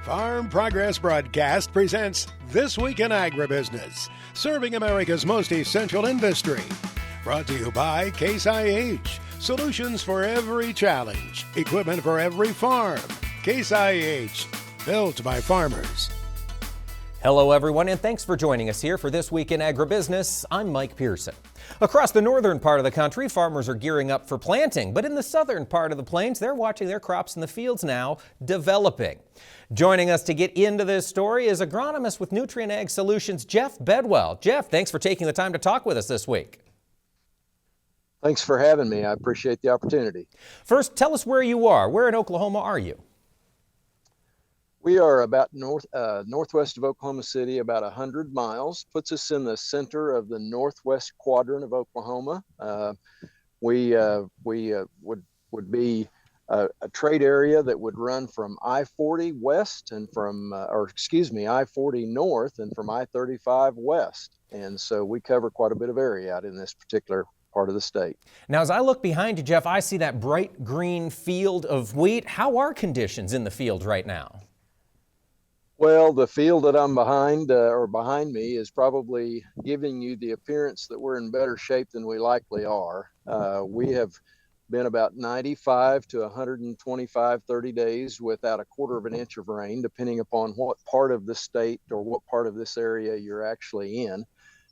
Farm Progress Broadcast presents This Week in Agribusiness, serving America's most essential industry. Brought to you by Case IH, solutions for every challenge, equipment for every farm. Case IH, built by farmers. Hello everyone, and thanks for joining us here for This Week in Agribusiness. I'm Mike Pearson. Across the northern part of the country, farmers are gearing up for planting, but in the southern part of the plains, they're watching their crops in the fields now developing. Joining us to get into this story is agronomist with Rooster Ag Solutions, Jeff Bedwell. Jeff, thanks for taking the time to talk with us this week. Thanks for having me. I appreciate the opportunity. First, tell us where you are. Where in Oklahoma are you? We are about northwest of Oklahoma City, about 100 miles, puts us in the center of the northwest quadrant of Oklahoma. We would be a trade area that would run from I-40 west and from, I-40 north and from I-35 west. And so we cover quite a bit of area out in this particular part of the state. Now, as I look behind you, Jeff, I see that bright green field of wheat. How are conditions in the field right now? Well, the field that I'm behind me is probably giving you the appearance that we're in better shape than we likely are. We have been about 95 to 125, 30 days without a quarter of an inch of rain, depending upon what part of the state or what part of this area you're actually in.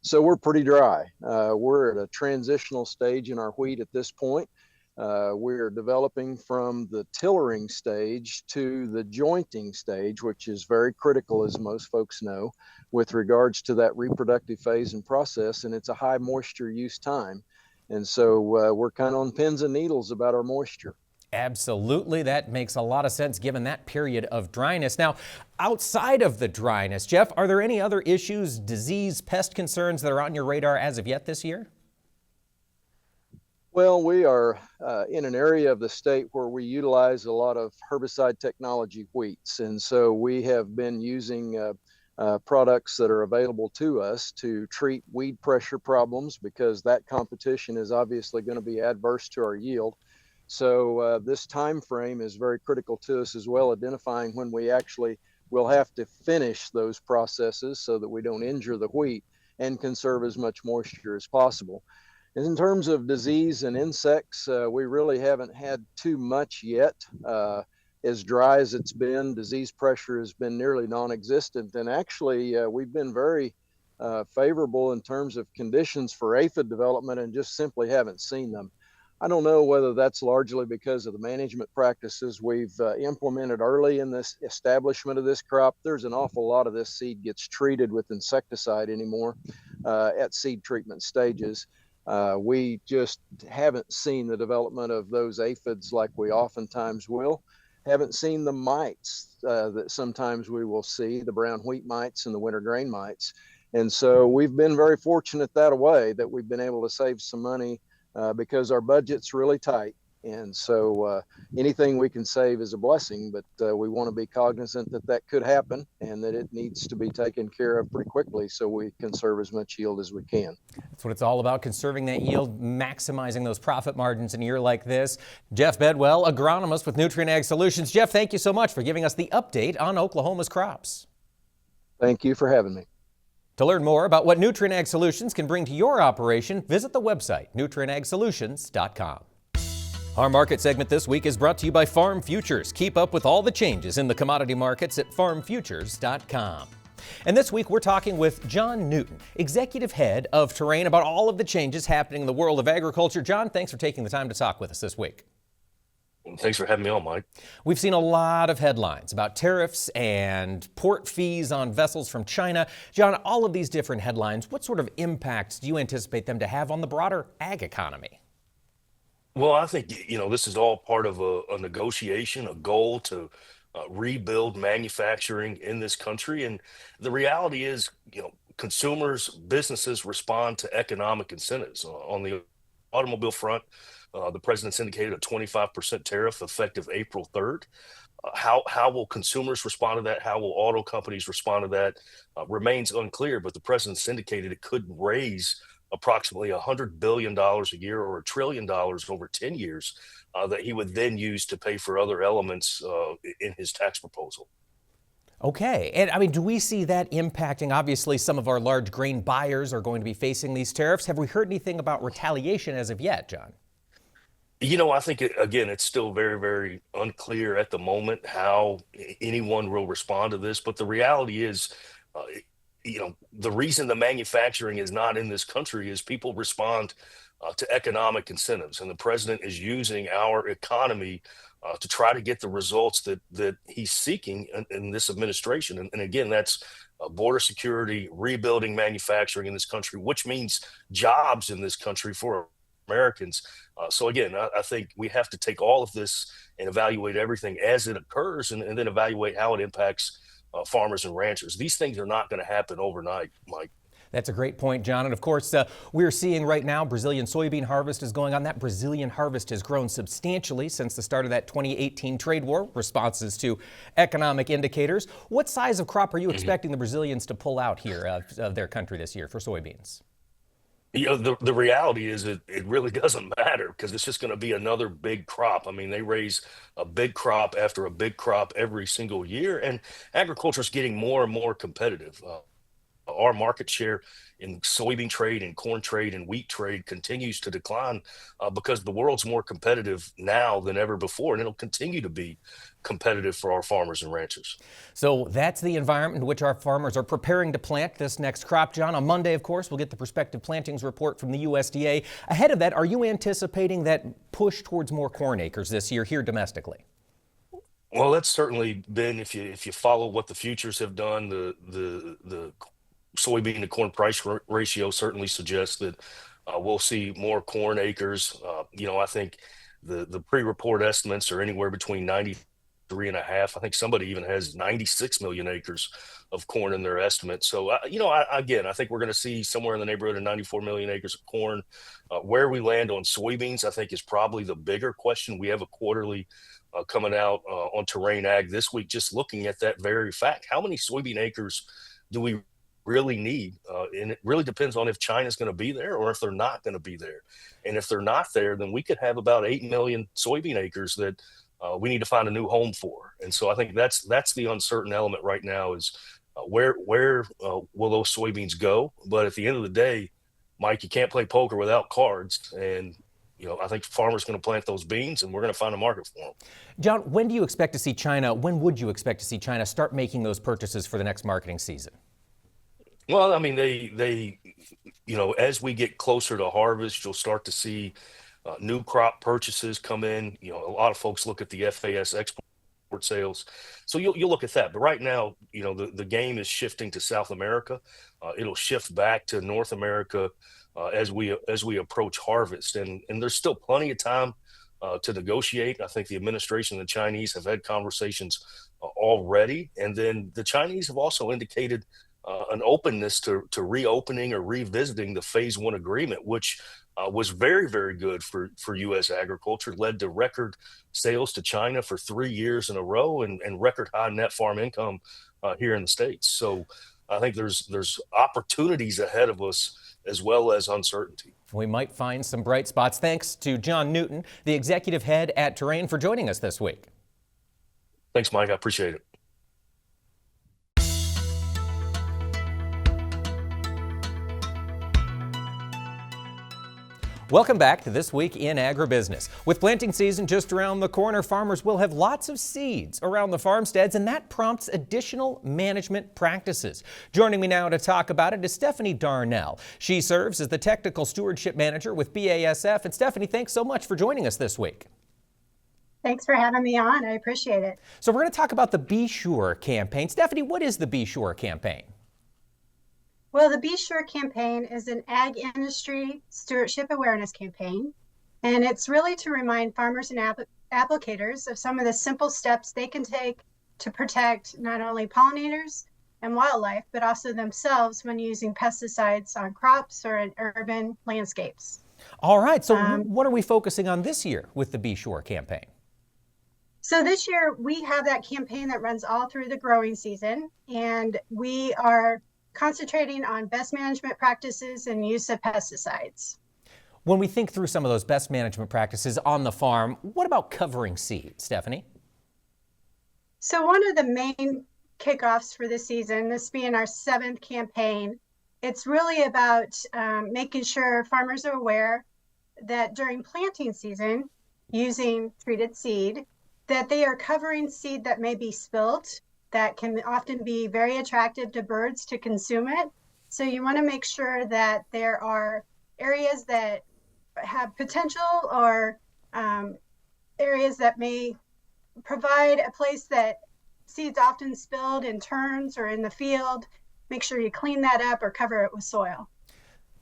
So we're pretty dry. We're at a transitional stage in our wheat at this point. We're developing from the tillering stage to the jointing stage, which is very critical, as most folks know, with regards to that reproductive phase and process, and it's a high moisture use time. And so we're kind of on pins and needles about our moisture. Absolutely. That makes a lot of sense given that period of dryness. Now, outside of the dryness, Jeff, are there any other issues, disease, pest concerns that are on your radar as of yet this year? Well, we are in an area of the state where we utilize a lot of herbicide technology wheats. And so we have been using products that are available to us to treat weed pressure problems, because that competition is obviously going to be adverse to our yield. So this time frame is very critical to us as well, identifying when we actually will have to finish those processes so that we don't injure the wheat and conserve as much moisture as possible. In terms of disease and insects, we really haven't had too much yet. As dry as it's been, disease pressure has been nearly non-existent. And actually, we've been very favorable in terms of conditions for aphid development and just simply haven't seen them. I don't know whether that's largely because of the management practices we've implemented early in this establishment of this crop. There's an awful lot of this seed gets treated with insecticide anymore at seed treatment stages. We just haven't seen the development of those aphids like we oftentimes will. Haven't seen the mites that sometimes we will see, the brown wheat mites and the winter grain mites. And so we've been very fortunate that way that we've been able to save some money because our budget's really tight. And so anything we can save is a blessing, but we want to be cognizant that that could happen and that it needs to be taken care of pretty quickly so we conserve as much yield as we can. That's what it's all about, conserving that yield, maximizing those profit margins in a year like this. Jeff Bedwell, agronomist with Rooster Ag Solutions. Jeff, thank you so much for giving us the update on Oklahoma's crops. Thank you for having me. To learn more about what Rooster Ag Solutions can bring to your operation, visit the website, nutrienagsolutions.com. Our market segment this week is brought to you by Farm Futures. Keep up with all the changes in the commodity markets at farmfutures.com. And this week we're talking with John Newton, Executive Head of Terrain, about all of the changes happening in the world of agriculture. John, thanks for taking the time to talk with us this week. Thanks for having me on, Mike. We've seen a lot of headlines about tariffs and port fees on vessels from China. John, all of these different headlines, what sort of impacts do you anticipate them to have on the broader ag economy? Well, I think, this is all part of a negotiation, a goal to rebuild manufacturing in this country. And the reality is, consumers, businesses respond to economic incentives. On the automobile front, the president's indicated a 25% tariff effective April 3rd. How will consumers respond to that? How will auto companies respond to that? Remains unclear, but the president's indicated it could raise approximately $100 billion a year or $1 trillion over 10 years that he would then use to pay for other elements in his tax proposal. Okay. And I mean, do we see that impacting? Obviously, some of our large grain buyers are going to be facing these tariffs. Have we heard anything about retaliation as of yet, John? I think again, it's still very, very unclear at the moment how anyone will respond to this. But the reality is, uh, the reason the manufacturing is not in this country is people respond to economic incentives, and the president is using our economy to try to get the results that he's seeking in this administration. And again, that's border security, rebuilding manufacturing in this country, which means jobs in this country for Americans. So again, I think we have to take all of this and evaluate everything as it occurs, and then evaluate how it impacts farmers and ranchers. These things are not going to happen overnight, Mike. That's a great point, John. And of course, we're seeing right now Brazilian soybean harvest is going on. That Brazilian harvest has grown substantially since the start of that 2018 trade war, responses to economic indicators. What size of crop are you expecting the Brazilians to pull out here of their country this year for soybeans? The reality is it really doesn't matter, because it's just going to be another big crop. I mean, they raise a big crop after a big crop every single year, and agriculture is getting more and more competitive. Our market share in soybean trade and corn trade and wheat trade continues to decline because the world's more competitive now than ever before, and it'll continue to be competitive for our farmers and ranchers. So that's the environment in which our farmers are preparing to plant this next crop, John. On Monday, of course, we'll get the prospective plantings report from the USDA. Ahead of that, are you anticipating that push towards more corn acres this year here domestically? Well, that's certainly been, if you follow what the futures have done, the soybean to corn price ratio certainly suggests that we'll see more corn acres. I think the pre-report estimates are anywhere between 93.5. I think somebody even has 96 million acres of corn in their estimate. So, again, I think we're going to see somewhere in the neighborhood of 94 million acres of corn. Where we land on soybeans, I think, is probably the bigger question. We have a quarterly coming out on Terrain Ag this week, just looking at that very fact. How many soybean acres do we really need? And it really depends on if China's going to be there or if they're not going to be there. And if they're not there, then we could have about 8 million soybean acres that we need to find a new home for. And so I think that's the uncertain element right now is where will those soybeans go? But at the end of the day, Mike, you can't play poker without cards. And I think farmers are going to plant those beans, and we're going to find a market for them. John, when would you expect to see China start making those purchases for the next marketing season? Well, I mean, they as we get closer to harvest, you'll start to see new crop purchases come in. A lot of folks look at the FAS export sales, so you'll look at that. But right now, the game is shifting to South America. It'll shift back to North America as we approach harvest, and there's still plenty of time to negotiate. I think the administration and the Chinese have had conversations already, and then the Chinese have also indicated an openness to reopening or revisiting the phase one agreement, which was very, very good for U.S. agriculture, led to record sales to China for 3 years in a row, and record high net farm income here in the States. So I think there's opportunities ahead of us as well as uncertainty. We might find some bright spots. Thanks to John Newton, the executive head at Terrain, for joining us this week. Thanks, Mike. I appreciate it. Welcome back to This Week in Agribusiness. With planting season just around the corner, farmers will have lots of seeds around the farmsteads, and that prompts additional management practices. Joining me now to talk about it is Stephanie Darnell. She serves as the Technical Stewardship Manager with BASF. And Stephanie, thanks so much for joining us this week. Thanks for having me on. I appreciate it. So we're going to talk about the Be Sure campaign. Stephanie, what is the Be Sure campaign? Well, the Be Sure campaign is an ag industry stewardship awareness campaign, and it's really to remind farmers and applicators of some of the simple steps they can take to protect not only pollinators and wildlife, but also themselves when using pesticides on crops or in urban landscapes. All right, so what are we focusing on this year with the Be Sure campaign? So this year we have that campaign that runs all through the growing season, and we are concentrating on best management practices and use of pesticides. When we think through some of those best management practices on the farm, what about covering seed, Stephanie? So one of the main kickoffs for the season, this being our 7th campaign. It's really about making sure farmers are aware that during planting season, using treated seed, that they are covering seed that may be spilt, that can often be very attractive to birds to consume it. So you want to make sure that there are areas that have potential, or areas that may provide a place that seeds often spilled in turns or in the field. Make sure you clean that up or cover it with soil.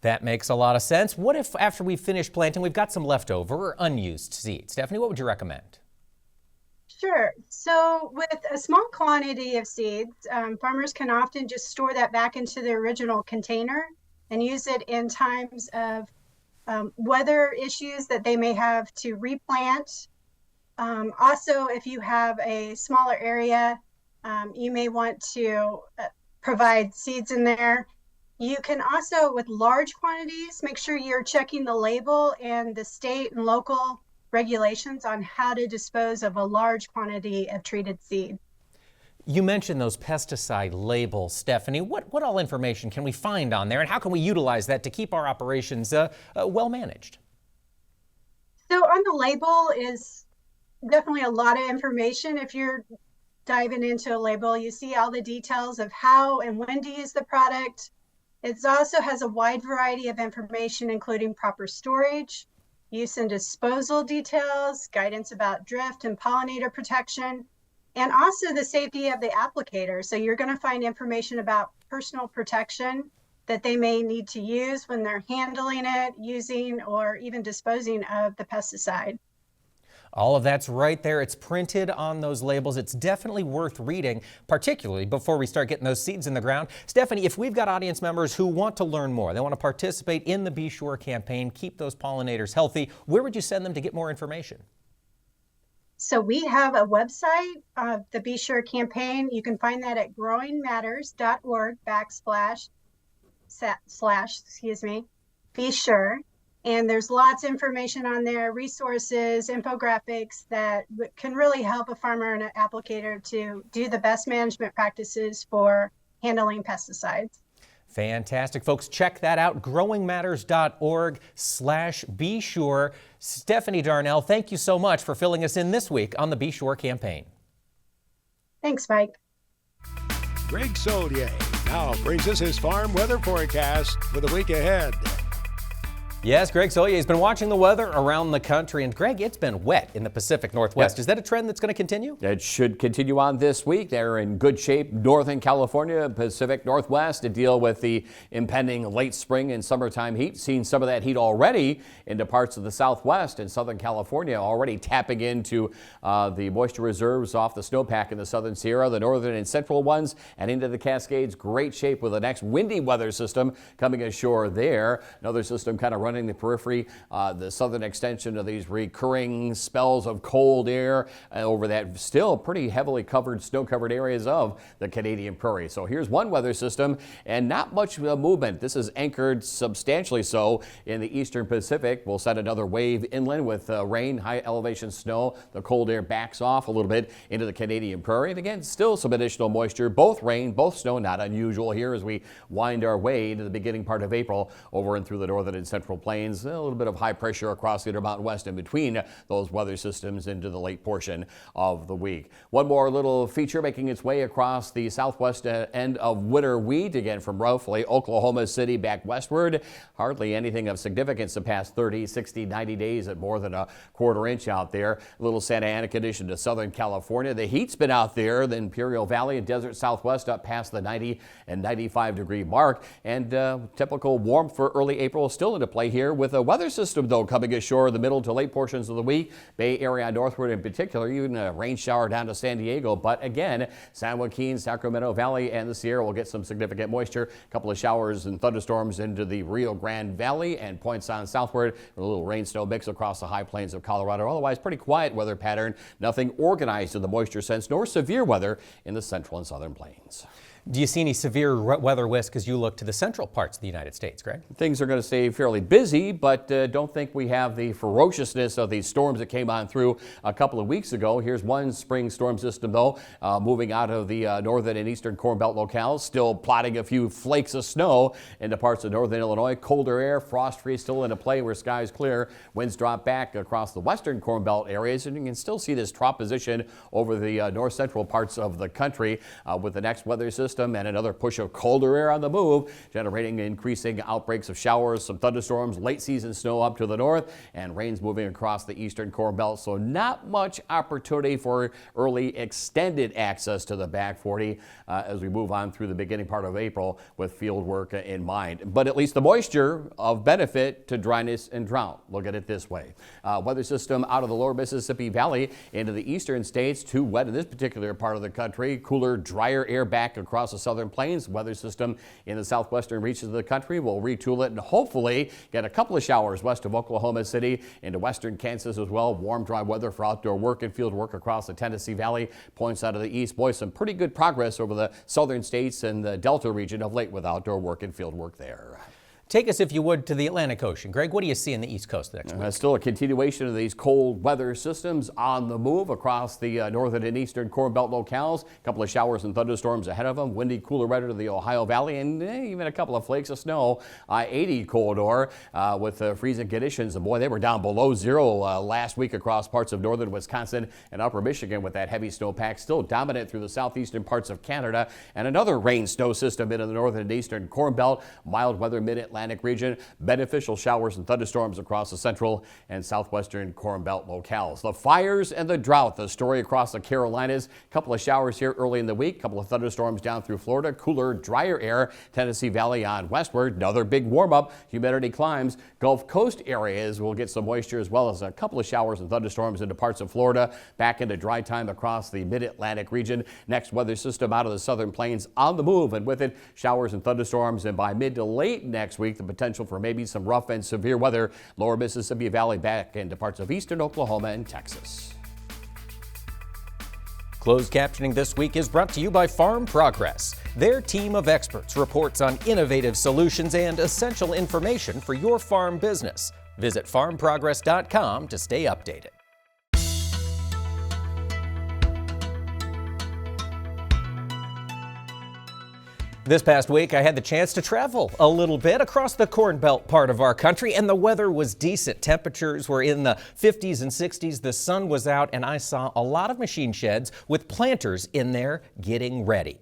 That makes a lot of sense. What if after we finish planting, we've got some leftover or unused seed? Stephanie, what would you recommend? Sure. So with a small quantity of seeds, farmers can often just store that back into the original container and use it in times of weather issues that they may have to replant. Also, if you have a smaller area, you may want to provide seeds in there. You can also, with large quantities, make sure you're checking the label and the state and local regulations on how to dispose of a large quantity of treated seed. You mentioned those pesticide labels, Stephanie. What all information can we find on there, and how can we utilize that to keep our operations well managed? So on the label is definitely a lot of information. If you're diving into a label, you see all the details of how and when to use the product. It also has a wide variety of information, including proper storage, use and disposal details, guidance about drift and pollinator protection, and also the safety of the applicator. So you're going to find information about personal protection that they may need to use when they're handling it, using, or even disposing of the pesticide. All of that's right there. It's printed on those labels. It's definitely worth reading, particularly before we start getting those seeds in the ground. Stephanie, if we've got audience members who want to learn more, they want to participate in the Be Sure campaign, keep those pollinators healthy, where would you send them to get more information? So we have a website of the Be Sure campaign. You can find that at growingmatters.org/Be Sure. And there's lots of information on there, resources, infographics that can really help a farmer and an applicator to do the best management practices for handling pesticides. Fantastic, folks. Check that out, growingmatters.org/Be Sure. Stephanie Darnell, thank you so much for filling us in this week on the Be Sure campaign. Thanks, Mike. Greg Solier now brings us his farm weather forecast for the week ahead. Yes, Greg Solier has been watching the weather around the country. And Greg, it's been wet in the Pacific Northwest. Is that a trend that's going to continue? It should continue on this week. They're in good shape. Northern California, Pacific Northwest to deal with the impending late spring and summertime heat. Seen some of that heat already into parts of the Southwest and Southern California, already tapping into the moisture reserves off the snowpack in the Southern Sierra, the northern and central ones, and into the Cascades. Great shape with the next windy weather system coming ashore there. Another system kind of running the periphery, the southern extension of these recurring spells of cold air over that still pretty heavily covered, snow-covered areas of the Canadian prairie. So here's one weather system and not much movement. This is anchored substantially so in the eastern Pacific. We'll set another wave inland with rain, high elevation snow. The cold air backs off a little bit into the Canadian prairie. And again, still some additional moisture, both rain, both snow, not unusual here as we wind our way into the beginning part of April over and through the northern and central plains. A little bit of high pressure across the Intermountain West in between those weather systems into the late portion of the week. One more little feature making its way across the southwest end of winter wheat, again from roughly Oklahoma City back westward. Hardly anything of significance the past 30, 60, 90 days at more than a quarter inch out there. A little Santa Ana condition to Southern California. The heat's been out there, the Imperial Valley and desert southwest up past the 90 and 95 degree mark. And typical warmth for early April still into play here with a weather system, though, coming ashore the middle to late portions of the week. Bay Area northward in particular, even a rain shower down to San Diego. But again, San Joaquin, Sacramento Valley, and the Sierra will get some significant moisture. A couple of showers and thunderstorms into the Rio Grande Valley and points on southward. A little rain snow mix across the high plains of Colorado. Otherwise, pretty quiet weather pattern. Nothing organized in the moisture sense, nor severe weather in the central and southern plains. Do you see any severe weather risk as you look to the central parts of the United States, Greg? Things are going to stay fairly busy, but don't think we have the ferociousness of these storms that came on through a couple of weeks ago. Here's one spring storm system, though, moving out of the northern and eastern Corn Belt locales, still plotting a few flakes of snow into parts of northern Illinois. Colder air, frost free still into play where skies clear. Winds drop back across the western Corn Belt areas, and you can still see this trough position over the north central parts of the country with the next weather system and another push of colder air on the move, generating increasing outbreaks of showers, some thunderstorms, late season snow up to the north, and rains moving across the eastern Corn Belt. So not much opportunity for early extended access to the back 40 as we move on through the beginning part of April with field work in mind. But at least the moisture of benefit to dryness and drought. Look at it this way. Weather system out of the lower Mississippi Valley into the eastern states, too wet in this particular part of the country. Cooler, drier air back across the southern plains. Weather system in the southwestern reaches of the country. We'll retool it and hopefully get a couple of showers west of Oklahoma City into western Kansas as well. Warm, dry weather for outdoor work and field work across the Tennessee Valley. Points out of the east. Boy, some pretty good progress over the southern states and the Delta region of late with outdoor work and field work there. Take us, if you would, to the Atlantic Ocean. Greg, what do you see in the East Coast next week? Still a continuation of these cold weather systems on the move across the northern and eastern Corn Belt locales. A couple of showers and thunderstorms ahead of them. Windy, cooler weather to the Ohio Valley, and even a couple of flakes of snow. I-80 corridor with freezing conditions. And boy, they were down below zero last week across parts of northern Wisconsin and upper Michigan with that heavy snowpack still dominant through the southeastern parts of Canada. And another rain snow system into the northern and eastern Corn Belt. Mild weather mid-Atlantic region, beneficial showers and thunderstorms across the central and southwestern Corn Belt locales. The fires and the drought, the story across the Carolinas. A couple of showers here early in the week, a couple of thunderstorms down through Florida, cooler, drier air, Tennessee Valley on westward. Another big warm up, humidity climbs. Gulf Coast areas will get some moisture as well as a couple of showers and thunderstorms into parts of Florida, back into dry time across the mid-Atlantic region. Next weather system out of the southern plains on the move, and with it showers and thunderstorms, and by mid to late next week the potential for maybe some rough and severe weather lower Mississippi Valley back into parts of eastern Oklahoma and Texas. Closed captioning this week is brought to you by Farm Progress. Their team of experts reports on innovative solutions and essential information for your farm business. Visit farmprogress.com to stay updated. This past week, I had the chance to travel a little bit across the Corn Belt part of our country, and the weather was decent. Temperatures were in the 50s and 60s. The sun was out, and I saw a lot of machine sheds with planters in there getting ready.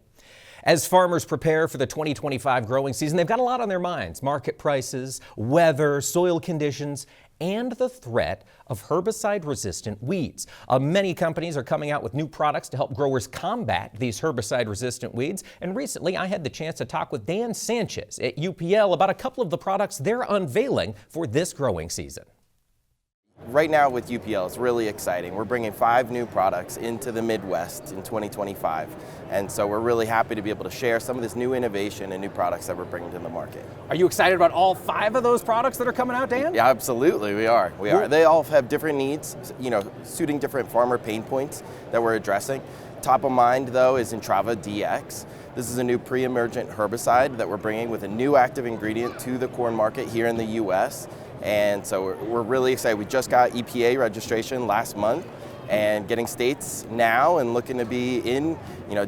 As farmers prepare for the 2025 growing season, they've got a lot on their minds: market prices, weather, soil conditions, and the threat of herbicide-resistant weeds. Many companies are coming out with new products to help growers combat these herbicide-resistant weeds. And recently, I had the chance to talk with Dan Sanchez at UPL about a couple of the products they're unveiling for this growing season. Right now with UPL, it's really exciting. We're bringing 5 new products into the Midwest in 2025. And so we're really happy to be able to share some of this new innovation and new products that we're bringing to the market. Are you excited about all 5 of those products that are coming out, Dan? Yeah, absolutely, we are. They all have different needs, suiting different farmer pain points that we're addressing. Top of mind, though, is Intrava DX. This is a new pre-emergent herbicide that we're bringing with a new active ingredient to the corn market here in the U.S. And so we're really excited. We just got EPA registration last month and getting states now and looking to be in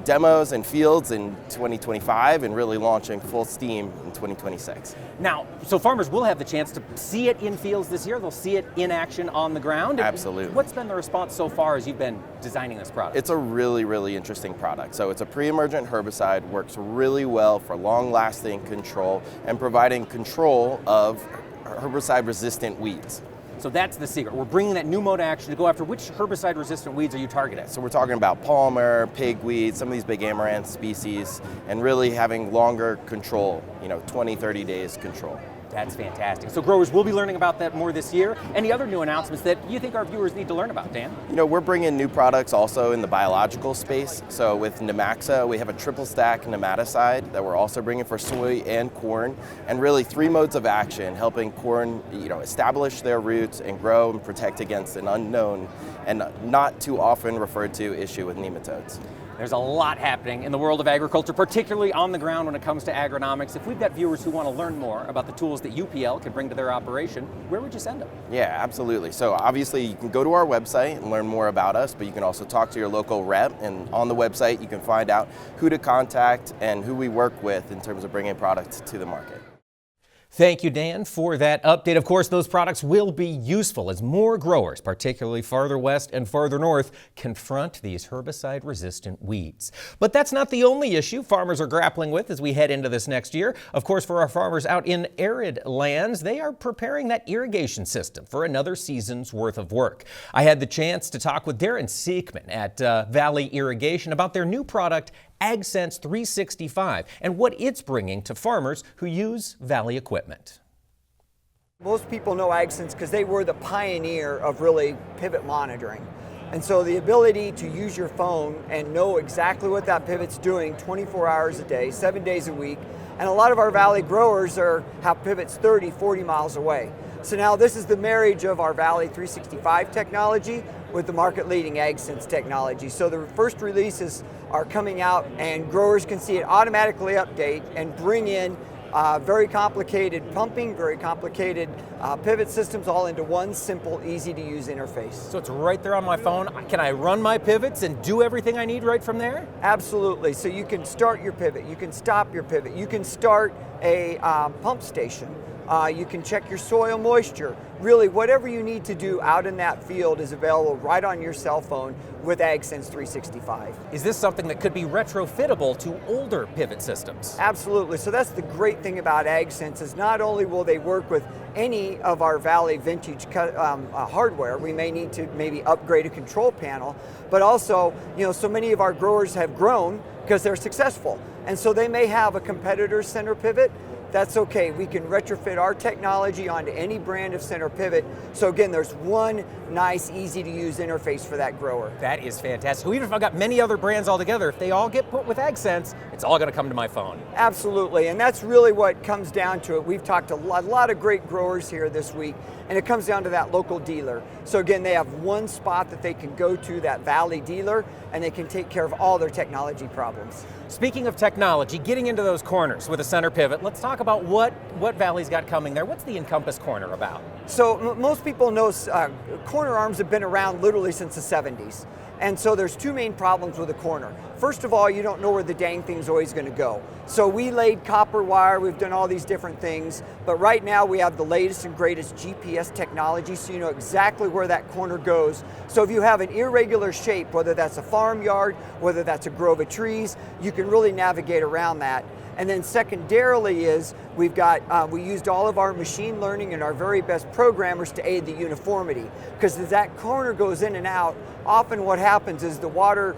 demos and fields in 2025 and really launching full steam in 2026. Now, so farmers will have the chance to see it in fields this year. They'll see it in action on the ground. Absolutely. What's been the response so far as you've been designing this product? It's a really, really interesting product. So it's a pre-emergent herbicide, works really well for long-lasting control and providing control of herbicide-resistant weeds. So that's the secret. We're bringing that new mode of action to go after which herbicide-resistant weeds are you targeting? So we're talking about palmer, pigweed, some of these big amaranth species, and really having longer control, 20, 30 days control. That's fantastic. So growers will be learning about that more this year. Any other new announcements that you think our viewers need to learn about, Dan? We're bringing new products also in the biological space. So with Nemaxa, we have a triple stack nematicide that we're also bringing for soy and corn, and really 3 modes of action helping corn, establish their roots and grow and protect against an unknown and not too often referred to issue with nematodes. There's a lot happening in the world of agriculture, particularly on the ground when it comes to agronomics. If we've got viewers who want to learn more about the tools that UPL can bring to their operation, where would you send them? Yeah, absolutely. So obviously you can go to our website and learn more about us, but you can also talk to your local rep, and on the website you can find out who to contact and who we work with in terms of bringing products to the market. Thank you, Dan, for that update. Of course, those products will be useful as more growers, particularly farther west and farther north, confront these herbicide-resistant weeds. But that's not the only issue farmers are grappling with as we head into this next year. Of course, for our farmers out in arid lands, they are preparing that irrigation system for another season's worth of work. I had the chance to talk with Darren Siekman at Valley Irrigation about their new product, AgSense 365, and what it's bringing to farmers who use Valley equipment. Most people know AgSense because they were the pioneer of really pivot monitoring. And so the ability to use your phone and know exactly what that pivot's doing 24 hours a day, 7 days a week, and a lot of our Valley growers have pivots 30, 40 miles away. So now this is the marriage of our Valley 365 technology with the market-leading AgSense technology. So the first releases are coming out and growers can see it automatically update and bring in very complicated pumping, very complicated pivot systems all into one simple, easy-to-use interface. So it's right there on my phone. Can I run my pivots and do everything I need right from there? Absolutely. So you can start your pivot, you can stop your pivot, you can start a pump station. You can check your soil moisture. Really, whatever you need to do out in that field is available right on your cell phone with AgSense 365. Is this something that could be retrofittable to older pivot systems? Absolutely. So that's the great thing about AgSense is not only will they work with any of our Valley vintage hardware, we may need to maybe upgrade a control panel, but also, so many of our growers have grown because they're successful. And so they may have a competitor's center pivot. That's okay. We can retrofit our technology onto any brand of center pivot. So again, there's one nice, easy to use interface for that grower. That is fantastic. Even if I've got many other brands altogether, if they all get put with AgSense, it's all going to come to my phone. Absolutely, and that's really what comes down to it. We've talked to a lot of great growers here this week, and it comes down to that local dealer. So again, they have one spot that they can go to, that Valley dealer, and they can take care of all their technology problems. Speaking of technology, getting into those corners with a center pivot, let's talk about what Valley's got coming there. What's the Encompass corner about? So most people know corner arms have been around literally since the 70s. And so there's two main problems with a corner. First of all, you don't know where the dang thing's always going to go. So we laid copper wire, we've done all these different things, but right now we have the latest and greatest GPS technology, so you know exactly where that corner goes. So if you have an irregular shape, whether that's a farmyard, whether that's a grove of trees, you can really navigate around that. And then secondarily is we used all of our machine learning and our very best programmers to aid the uniformity. Because as that corner goes in and out, often what happens is the water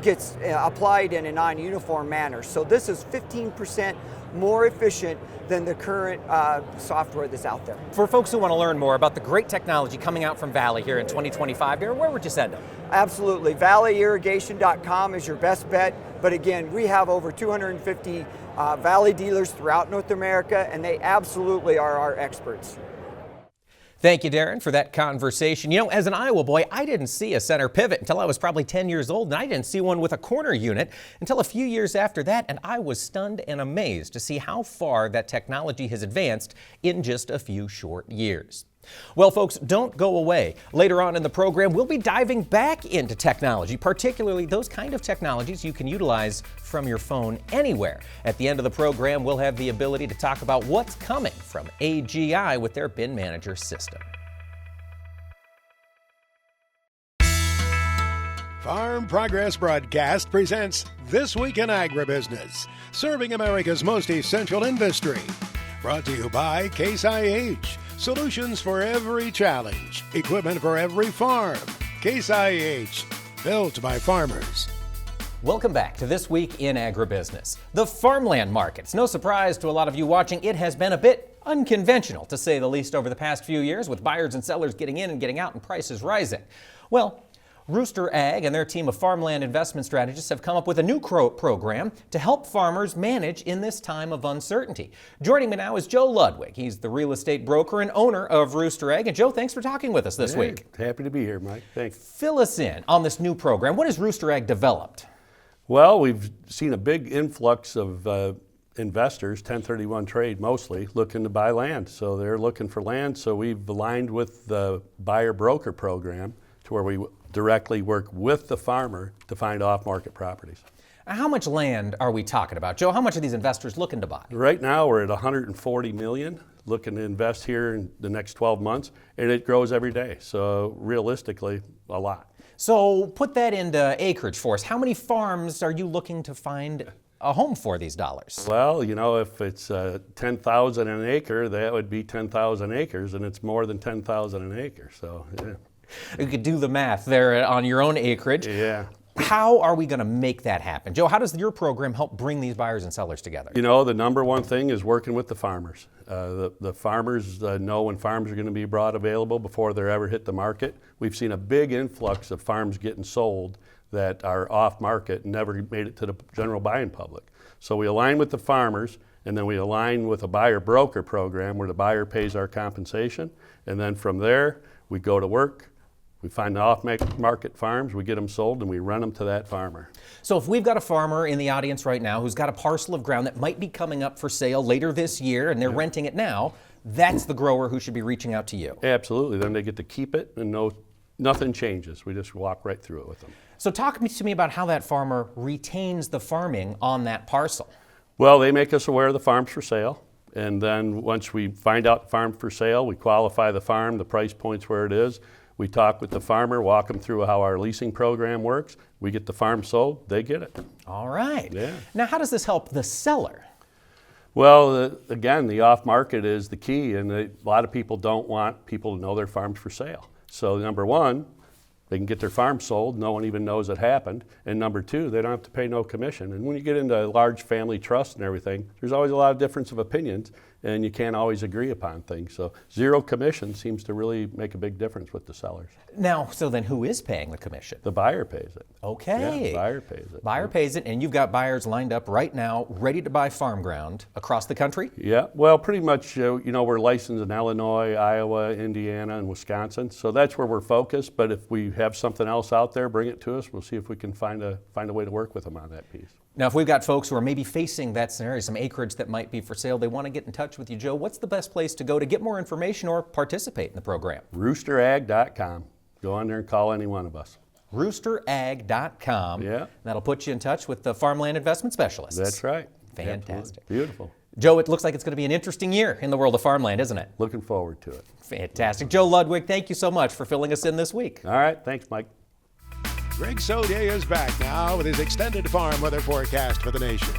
gets applied in a non-uniform manner. So this is 15% more efficient than the current software that's out there. For folks who want to learn more about the great technology coming out from Valley here in 2025, where would you send them? Absolutely. ValleyIrrigation.com is your best bet. But again, we have over 250 Valley dealers throughout North America, and they absolutely are our experts. Thank you, Darren, for that conversation. As an Iowa boy, I didn't see a center pivot until I was probably 10 years old, and I didn't see one with a corner unit until a few years after that, and I was stunned and amazed to see how far that technology has advanced in just a few short years. Well, folks, don't go away. Later on in the program, we'll be diving back into technology, particularly those kind of technologies you can utilize from your phone anywhere. At the end of the program, we'll have the ability to talk about what's coming from AGI with their bin manager system. Farm Progress Broadcast presents This Week in Agribusiness, serving America's most essential industry. Brought to you by Case IH. Solutions for every challenge. Equipment for every farm. Case IH. Built by farmers. Welcome back to This Week in Agribusiness. The farmland markets. No surprise to a lot of you watching, it has been a bit unconventional, to say the least, over the past few years, with buyers and sellers getting in and getting out and prices rising. Well, Rooster Ag and their team of farmland investment strategists have come up with a new program to help farmers manage in this time of uncertainty. Joining me now is Joe Ludwig. He's the real estate broker and owner of Rooster Ag. And Joe, thanks for talking with us this week. Happy to be here, Mike. Thanks. Fill us in on this new program. What has Rooster Ag developed? Well, we've seen a big influx of investors, 1031 trade mostly, looking to buy land. So they're looking for land. So we've aligned with the buyer broker program to where we directly work with the farmer to find off-market properties. How much land are we talking about? Joe, how much are these investors looking to buy? Right now we're at 140 million, looking to invest here in the next 12 months, and it grows every day. So realistically, a lot. So put that into acreage for us. How many farms are you looking to find a home for these dollars? Well, you know, if it's 10,000 an acre, that would be 10,000 acres, and it's more than 10,000 an acre. So, yeah. You could do the math there on your own acreage. Yeah. How are we going to make that happen? Joe, how does your program help bring these buyers and sellers together? You know, the number one thing is working with the farmers. The farmers know when farms are going to be brought available before they're ever hit the market. We've seen a big influx of farms getting sold that are off market and never made it to the general buying public. So we align with the farmers, and then we align with a buyer broker program where the buyer pays our compensation. And then from there, we go to work. We find the off-market farms, we get them sold, and we rent them to that farmer. So if we've got a farmer in the audience right now who's got a parcel of ground that might be coming up for sale later this year and they're renting it now, that's the grower who should be reaching out to you. Absolutely. Then they get to keep it and nothing changes. We just walk right through it with them. So talk to me about how that farmer retains the farming on that parcel. Well, they make us aware of the farms for sale. And then once we find out the farm for sale, we qualify the farm, the price point's where it is. We talk with the farmer, walk them through how our leasing program works. We get the farm sold, they get it. All right. Yeah. Now, how does this help the seller? Well, again, the off-market is the key, and a lot of people don't want people to know their farm's for sale. So number one, they can get their farm sold, no one even knows it happened. And number two, they don't have to pay no commission. And when you get into large family trusts and everything, there's always a lot of difference of opinions, and you can't always agree upon things. So zero commission seems to really make a big difference with the sellers. Now, so then who is paying the commission? The buyer pays it. Okay. Yeah, the buyer pays it. Buyer pays it, and you've got buyers lined up right now, ready to buy farm ground across the country? Yeah, well, pretty much, you know, we're licensed in Illinois, Iowa, Indiana, and Wisconsin. So that's where we're focused, but if we have something else out there, bring it to us. We'll see if we can find a way to work with them on that piece. Now, if we've got folks who are maybe facing that scenario, some acreage that might be for sale, they want to get in touch with you, Joe, what's the best place to go to get more information or participate in the program? Roosterag.com. Go on there and call any one of us. Roosterag.com. Yeah. That'll put you in touch with the farmland investment specialists. That's right. Fantastic. Absolutely. Beautiful. Joe, it looks like it's going to be an interesting year in the world of farmland, isn't it? Looking forward to it. Fantastic. Joe Ludwig, thank you so much for filling us in this week. All right. Thanks, Mike. Greg Solier is back now with his extended farm weather forecast for the nation.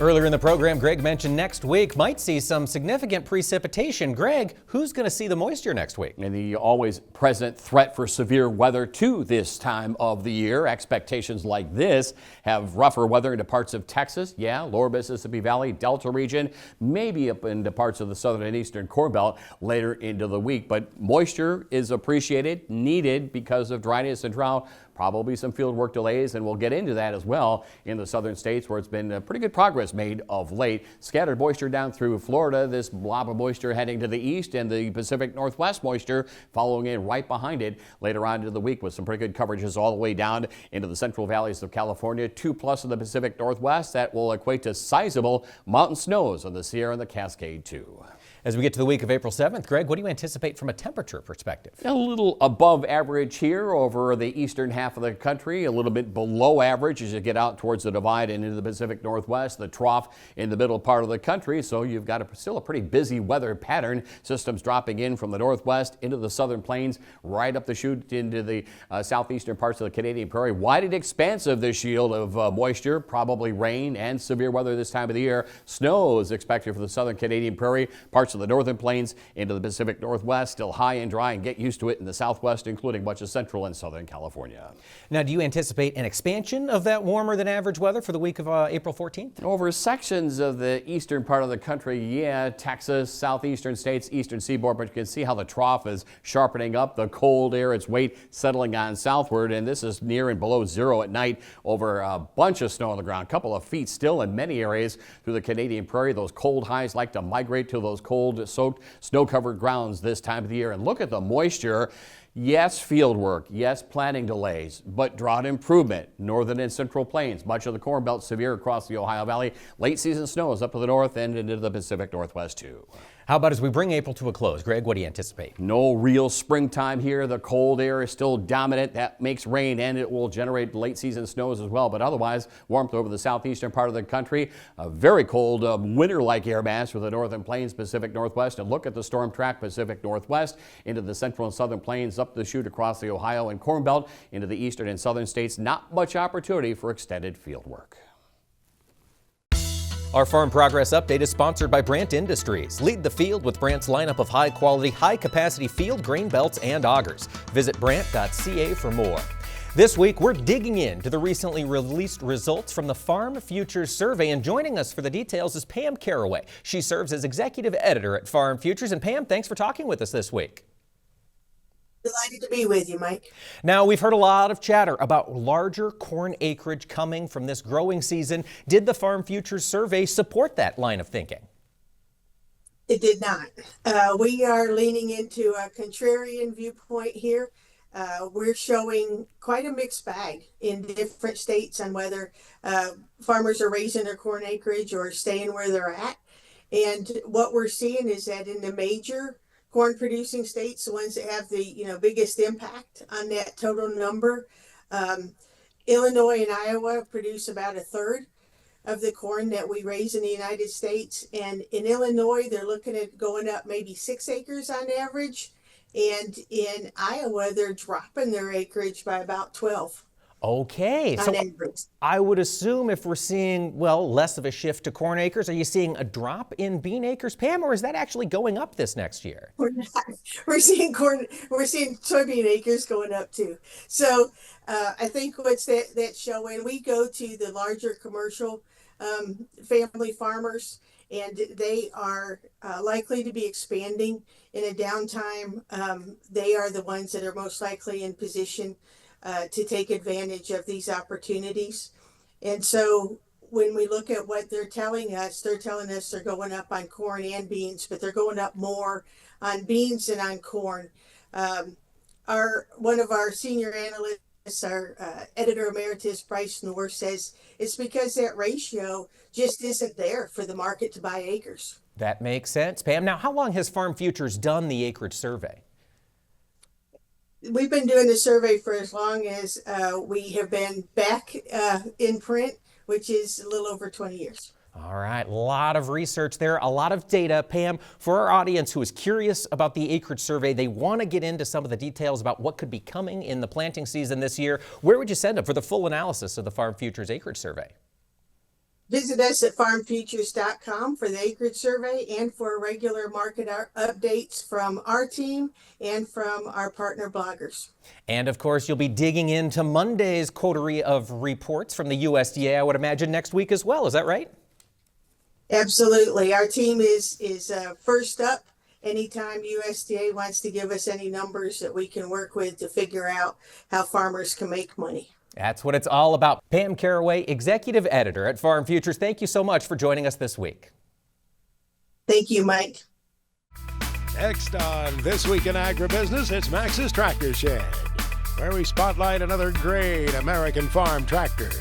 Earlier in the program, Greg mentioned next week might see some significant precipitation. Greg, who's going to see the moisture next week? And the always present threat for severe weather too this time of the year. Expectations like this have rougher weather into parts of Texas, lower Mississippi Valley, Delta region, maybe up into parts of the southern and eastern Corn Belt later into the week. But moisture is appreciated, needed because of dryness and drought. Probably some field work delays, and we'll get into that as well in the southern states where it's been pretty good progress made of late. Scattered moisture down through Florida, this blob of moisture heading to the east, and the Pacific Northwest moisture following in right behind it later on into the week with some pretty good coverages all the way down into the central valleys of California. 2+ in the Pacific Northwest. That will equate to sizable mountain snows on the Sierra and the Cascade too. As we get to the week of April 7th, Greg, what do you anticipate from a temperature perspective? A little above average here over the eastern half of the country, a little bit below average as you get out towards the divide and into the Pacific Northwest, the trough in the middle part of the country. So you've got still a pretty busy weather pattern. Systems dropping in from the northwest into the southern plains, right up the chute into the southeastern parts of the Canadian Prairie. Wide and expansive, this shield of moisture, probably rain and severe weather this time of the year. Snow is expected for the southern Canadian Prairie, parts of the northern plains into the Pacific Northwest, still high and dry, and get used to it in the southwest, including much of central and southern California. Now, do you anticipate an expansion of that warmer than average weather for the week of April 14th? Over sections of the eastern part of the country, Texas, southeastern states, eastern seaboard, but you can see how the trough is sharpening up, the cold air, its weight settling on southward, and this is near and below zero at night over a bunch of snow on the ground, a couple of feet still in many areas through the Canadian Prairie. Those cold highs like to migrate to those cold, soaked, snow-covered grounds this time of the year. And look at the moisture. Yes, field work. Yes, planting delays, but drought improvement. Northern and central plains, much of the Corn Belt severe across the Ohio Valley. Late season snow is up to the north and into the Pacific Northwest too. How about as we bring April to a close? Greg, what do you anticipate? No real springtime here. The cold air is still dominant. That makes rain, and it will generate late season snows as well. But otherwise, warmth over the southeastern part of the country. A very cold winter-like air mass for the northern plains, Pacific Northwest. And look at the storm track, Pacific Northwest into the central and southern plains, up the chute across the Ohio and Corn Belt into the eastern and southern states. Not much opportunity for extended field work. Our Farm Progress Update is sponsored by Brandt Industries. Lead the field with Brandt's lineup of high-quality, high-capacity field grain belts and augers. Visit brandt.ca for more. This week, we're digging into the recently released results from the Farm Futures Survey, and joining us for the details is Pam Caraway. She serves as executive editor at Farm Futures. And Pam, thanks for talking with us this week. Delighted to be with you, Mike. Now, we've heard a lot of chatter about larger corn acreage coming from this growing season. Did the Farm Futures Survey support that line of thinking? It did not. We are leaning into a contrarian viewpoint here. We're showing quite a mixed bag in different states on whether farmers are raising their corn acreage or staying where they're at. And what we're seeing is that in the major corn producing states, the ones that have the biggest impact on that total number, Illinois and Iowa produce about a third of the corn that we raise in the United States. And in Illinois, they're looking at going up maybe 6 acres on average. And in Iowa, they're dropping their acreage by about 12. Okay, so I would assume if we're seeing, less of a shift to corn acres, are you seeing a drop in bean acres, Pam, or is that actually going up this next year? We're not. We're seeing soybean acres going up too. So I think what's that showing, we go to the larger commercial family farmers, and they are likely to be expanding in a downtime. They are the ones that are most likely in position to take advantage of these opportunities. And so when we look at what they're telling us they're going up on corn and beans, but they're going up more on beans than on corn. One of our senior analysts, our editor emeritus, Bryce Noor, says it's because that ratio just isn't there for the market to buy acres. That makes sense, Pam. Now, how long has Farm Futures done the acreage survey? We've been doing the survey for as long as we have been back in print, which is a little over 20 years. All right, a lot of research there, a lot of data. Pam, for our audience who is curious about the acreage survey, they want to get into some of the details about what could be coming in the planting season this year. Where would you send them for the full analysis of the Farm Futures acreage survey? Visit us at farmfutures.com for the acreage survey and for regular market updates from our team and from our partner bloggers. And of course, you'll be digging into Monday's coterie of reports from the USDA, I would imagine, next week as well. Is that right? Absolutely. Our team is first up anytime USDA wants to give us any numbers that we can work with to figure out how farmers can make money. That's what it's all about. Pam Caraway, executive editor at Farm Futures, thank you so much for joining us this week. Thank you, Mike. Next on This Week in Agribusiness, it's Max's Tractor Shed, where we spotlight another great American farm tractor.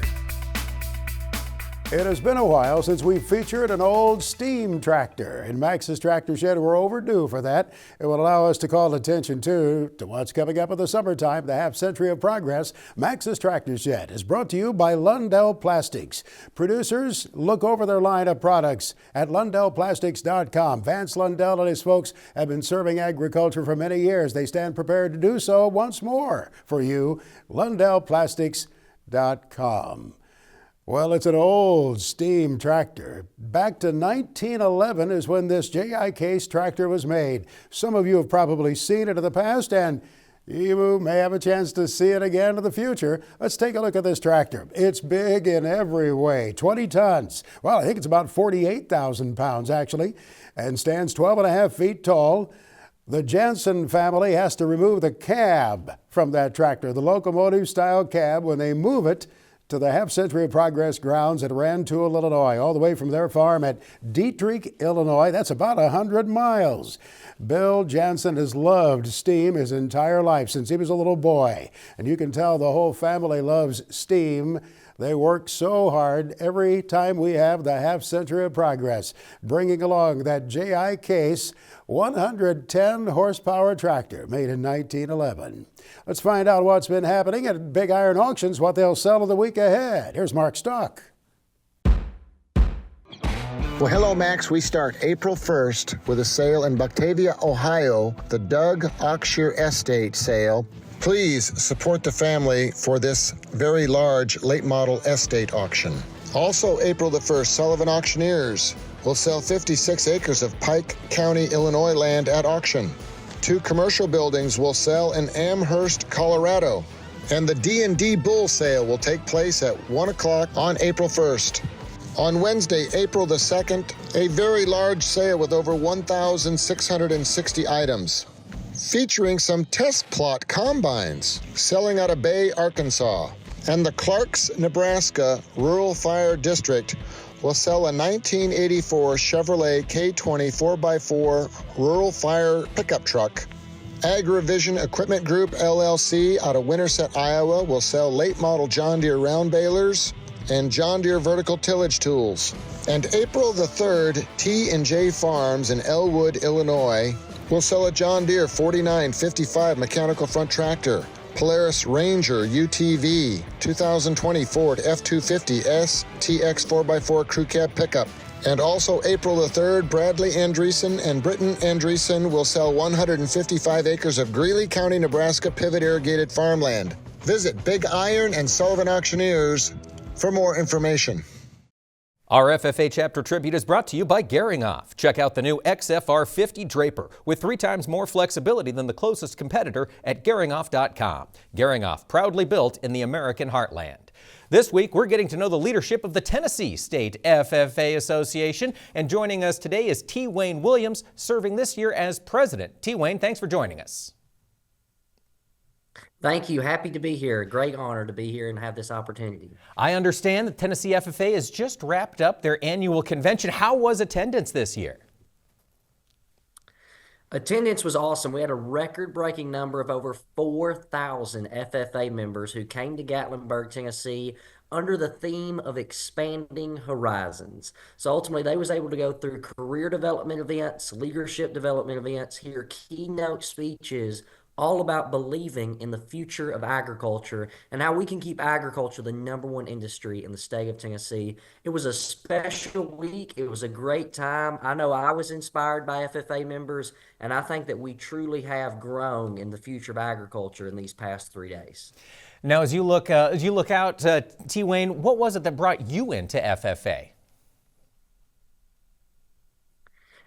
It has been a while since we've featured an old steam tractor. In Max's Tractor Shed, we're overdue for that. It will allow us to call attention to what's coming up in the summertime, the half century of progress. Max's Tractor Shed is brought to you by Lundell Plastics. Producers, look over their line of products at LundellPlastics.com. Vance Lundell and his folks have been serving agriculture for many years. They stand prepared to do so once more for you. LundellPlastics.com. Well, it's an old steam tractor. Back to 1911 is when this J.I. Case tractor was made. Some of you have probably seen it in the past, and you may have a chance to see it again in the future. Let's take a look at this tractor. It's big in every way, 20 tons. Well, I think it's about 48,000 pounds, actually, and stands 12 and a half feet tall. The Jensen family has to remove the cab from that tractor, the locomotive-style cab. When they move it to the Half Century of Progress grounds at Rantoul, Illinois, all the way from their farm at Dietrich, Illinois. That's about 100 miles. Bill Jansen has loved steam his entire life since he was a little boy, and you can tell the whole family loves steam. They work so hard every time we have the Half Century of Progress, bringing along that J.I. Case 110 horsepower tractor made in 1911. Let's find out what's been happening at Big Iron Auctions, what they'll sell in the week ahead. Here's Mark Stock. Well, hello, Max. We start April 1st with a sale in Batavia, Ohio, the Doug Oxshire Estate sale. Please support the family for this very large late model estate auction. Also, April the 1st, Sullivan Auctioneers will sell 56 acres of Pike County, Illinois land at auction. 2 commercial buildings will sell in Amherst, Colorado. And the D&D Bull sale will take place at 1 o'clock on April 1st. On Wednesday, April the 2nd, a very large sale with over 1,660 items, featuring some test plot combines selling out of Bay, Arkansas. And the Clarks, Nebraska Rural Fire District will sell a 1984 Chevrolet K20 4x4 Rural Fire pickup truck. Agrivision Equipment Group LLC out of Winterset, Iowa will sell late model John Deere round balers and John Deere vertical tillage tools. And April the 3rd, T&J Farms in Elwood, Illinois will sell a John Deere 4955 mechanical front tractor, Polaris Ranger UTV, 2020 Ford F-250 STX 4x4 crew cab pickup. And also April the 3rd, Bradley Andreessen and Britton Andreessen will sell 155 acres of Greeley County, Nebraska pivot irrigated farmland. Visit Big Iron and Sullivan Auctioneers for more information. Our FFA Chapter Tribute is brought to you by Geringoff. Check out the new XFR 50 Draper with 3 times more flexibility than the closest competitor at Geringoff.com. Geringoff, proudly built in the American heartland. This week, we're getting to know the leadership of the Tennessee State FFA Association. And joining us today is T. Wayne Williams, serving this year as president. T. Wayne, thanks for joining us. Thank you. Happy to be here. Great honor to be here and have this opportunity. I understand that Tennessee FFA has just wrapped up their annual convention. How was attendance this year? Attendance was awesome. We had a record-breaking number of over 4,000 FFA members who came to Gatlinburg, Tennessee under the theme of expanding horizons. So ultimately, they was able to go through career development events, leadership development events, hear keynote speeches, all about believing in the future of agriculture and how we can keep agriculture the #1 industry in the state of Tennessee. It was a special week. It was a great time. I know I was inspired by FFA members, and I think that we truly have grown in the future of agriculture in these past 3 days. Now, as you look out, T. Wayne, what was it that brought you into FFA?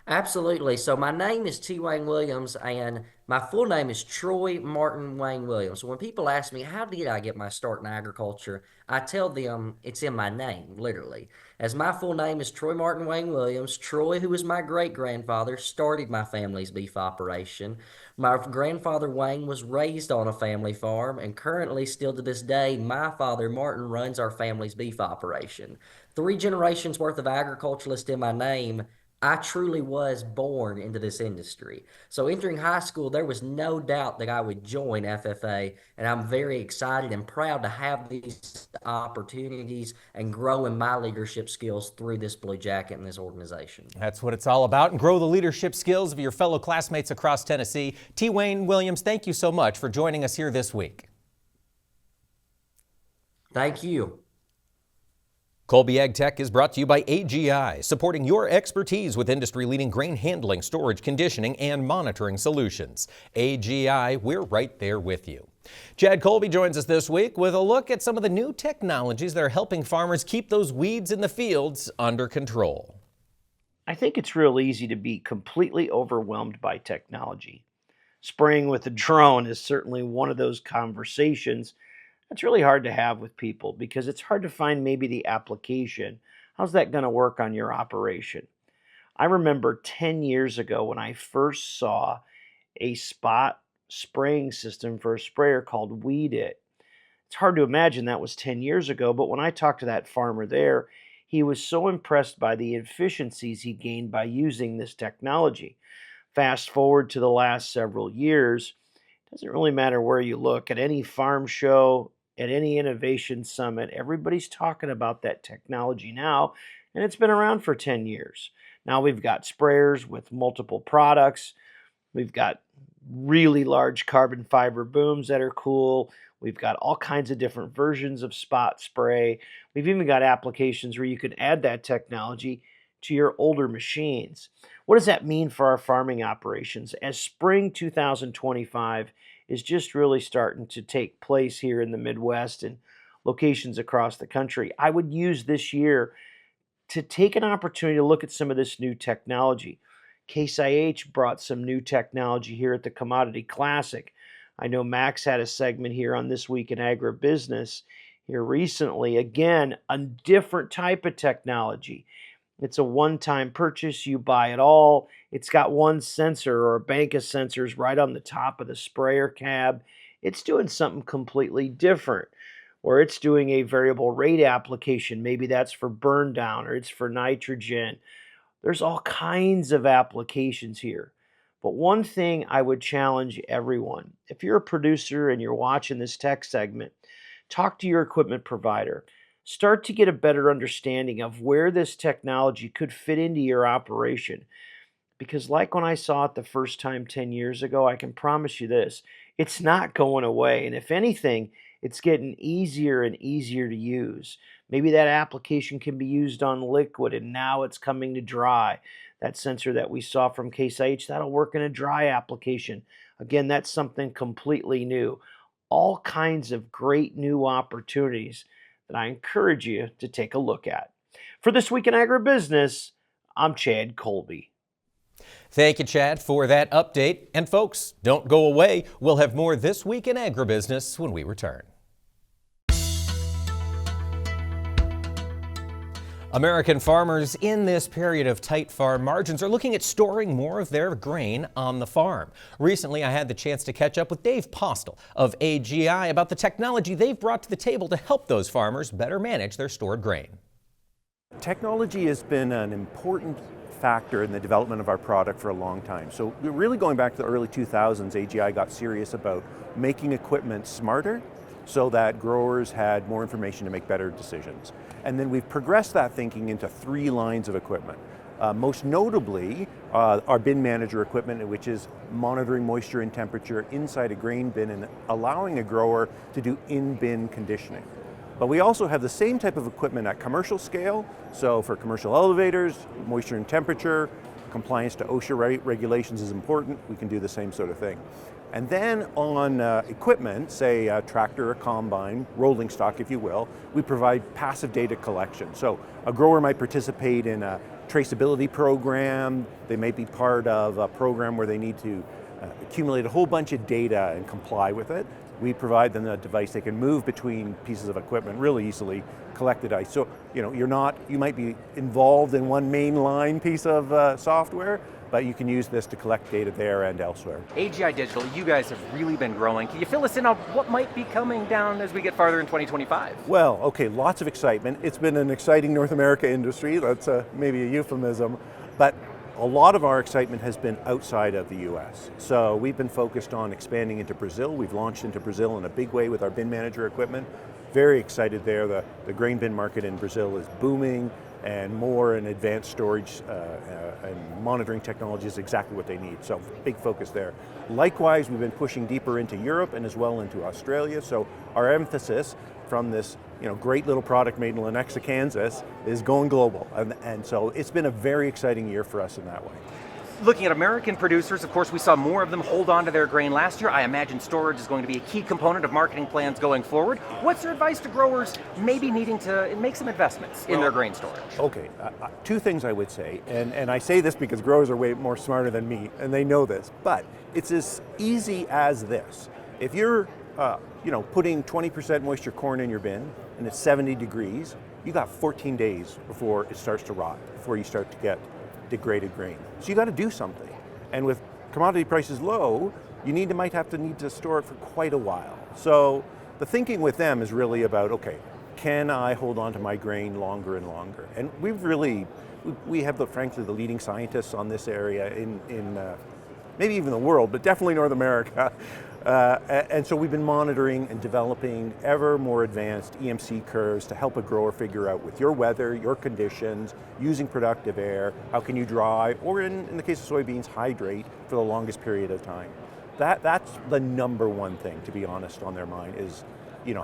Absolutely. So my name is T. Wayne Williams, and my full name is Troy Martin Wayne Williams. So when people ask me, how did I get my start in agriculture, I tell them it's in my name, literally. As my full name is Troy Martin Wayne Williams, Troy, who was my great-grandfather, started my family's beef operation. My grandfather, Wayne, was raised on a family farm, and currently, still to this day, my father, Martin, runs our family's beef operation. 3 generations worth of agriculturalist in my name. I truly was born into this industry. So entering high school, there was no doubt that I would join FFA, and I'm very excited and proud to have these opportunities and grow in my leadership skills through this Blue Jacket and this organization. That's what it's all about, and grow the leadership skills of your fellow classmates across Tennessee. T. Wayne Williams, thank you so much for joining us here this week. Thank you. Colby Ag Tech is brought to you by AGI, supporting your expertise with industry-leading grain handling, storage, conditioning, and monitoring solutions. AGI, we're right there with you. Chad Colby joins us this week with a look at some of the new technologies that are helping farmers keep those weeds in the fields under control. I think it's real easy to be completely overwhelmed by technology. Spraying with a drone is certainly one of those conversations that's really hard to have with people because it's hard to find maybe the application. How's that going to work on your operation? I remember 10 years ago when I first saw a spot spraying system for a sprayer called Weed It. It's hard to imagine that was 10 years ago, but when I talked to that farmer there, he was so impressed by the efficiencies he gained by using this technology. Fast forward to the last several years, it doesn't really matter where you look, at any farm show, at any innovation summit, everybody's talking about that technology now, and it's been around for 10 years. Now we've got sprayers with multiple products. We've got really large carbon fiber booms that are cool. We've got all kinds of different versions of spot spray. We've even got applications where you can add that technology to your older machines. What does that mean for our farming operations? As spring 2025 is just really starting to take place here in the Midwest and locations across the country, I would use this year to take an opportunity to look at some of this new technology. Case IH brought some new technology here at the Commodity Classic. I know Max had a segment here on This Week in Agribusiness here recently. Again, a different type of technology. It's a one-time purchase. You buy it all. It's got one sensor or a bank of sensors right on the top of the sprayer cab. It's doing something completely different. Or it's doing a variable rate application. Maybe that's for burn down or it's for nitrogen. There's all kinds of applications here. But one thing I would challenge everyone, if you're a producer and you're watching this tech segment, talk to your equipment provider. Start to get a better understanding of where this technology could fit into your operation. Because like when I saw it the first time 10 years ago, I can promise you this, it's not going away. And if anything, it's getting easier and easier to use. Maybe that application can be used on liquid and now it's coming to dry. That sensor that we saw from Case IH, that'll work in a dry application. Again, that's something completely new. All kinds of great new opportunities that I encourage you to take a look at. For This Week in Agribusiness, I'm Chad Colby. Thank you, Chad, for that update. And folks, don't go away. We'll have more This Week in Agribusiness when we return. American farmers in this period of tight farm margins are looking at storing more of their grain on the farm. Recently, I had the chance to catch up with Dave Postel of AGI about the technology they've brought to the table to help those farmers better manage their stored grain. Technology has been an important factor in the development of our product for a long time. So really going back to the early 2000s, AGI got serious about making equipment smarter so that growers had more information to make better decisions. And then we've progressed that thinking into 3 lines of equipment. Most notably, our bin manager equipment, which is monitoring moisture and temperature inside a grain bin and allowing a grower to do in-bin conditioning. But we also have the same type of equipment at commercial scale. So for commercial elevators, moisture and temperature, compliance to OSHA regulations is important. We can do the same sort of thing. And then on equipment, say a tractor, a combine, rolling stock, if you will, we provide passive data collection. So a grower might participate in a traceability program. They may be part of a program where they need to accumulate a whole bunch of data and comply with it. We provide them a device they can move between pieces of equipment really easily, collect the data. So you might be involved in one mainline piece of software, but you can use this to collect data there and elsewhere. AGI Digital, you guys have really been growing. Can you fill us in on what might be coming down as we get farther in 2025? Well, okay, lots of excitement. It's been an exciting North America industry. That's maybe a euphemism, but a lot of our excitement has been outside of the US. So we've been focused on expanding into Brazil. We've launched into Brazil in a big way with our bin manager equipment. Very excited there. The grain bin market in Brazil is booming, and more and advanced storage and monitoring technology is exactly what they need. So big focus there. Likewise, we've been pushing deeper into Europe and as well into Australia. So our emphasis from this great little product made in Lenexa, Kansas is going global. And so it's been a very exciting year for us in that way. Looking at American producers, of course, we saw more of them hold on to their grain last year. I imagine storage is going to be a key component of marketing plans going forward. What's your advice to growers maybe needing to make some investments in their grain storage? Okay, 2 things I would say, and I say this because growers are way more smarter than me, and they know this, but it's as easy as this. If you're putting 20% moisture corn in your bin and it's 70 degrees, you got 14 days before it starts to rot, before you start to get degraded grain. So you got to do something. And with commodity prices low, you might have to store it for quite a while. So the thinking with them is really about, okay, can I hold on to my grain longer and longer? And we have, frankly, the leading scientists on this area in maybe even the world, but definitely North America. And so we've been monitoring and developing ever more advanced EMC curves to help a grower figure out with your weather, your conditions, using productive air, how can you dry, or in the case of soybeans, hydrate for the longest period of time. That's the number one thing, to be honest, on their mind is,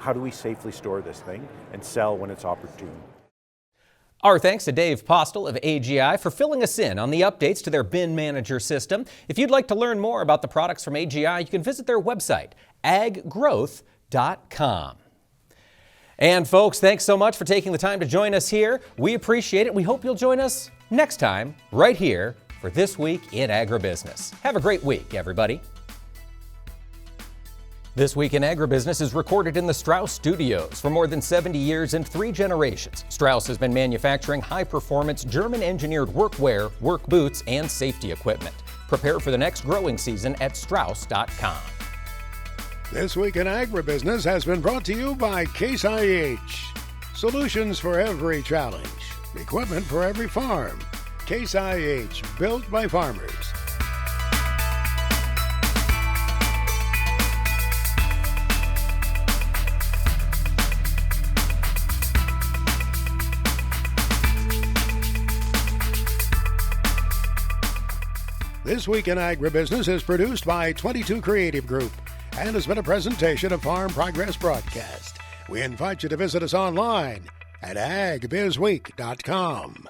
how do we safely store this thing and sell when it's opportune? Our thanks to Dave Postel of AGI for filling us in on the updates to their bin manager system. If you'd like to learn more about the products from AGI, you can visit their website, aggrowth.com. And folks, thanks so much for taking the time to join us here. We appreciate it. We hope you'll join us next time right here for This Week in Agribusiness. Have a great week, everybody. This Week in Agribusiness is recorded in the Strauss Studios. For more than 70 years and 3 generations, Strauss has been manufacturing high-performance German-engineered workwear, work boots, and safety equipment. Prepare for the next growing season at Strauss.com. This Week in Agribusiness has been brought to you by Case IH. Solutions for every challenge. Equipment for every farm. Case IH, built by farmers. This Week in Agribusiness is produced by 22 Creative Group and has been a presentation of Farm Progress Broadcast. We invite you to visit us online at agbizweek.com.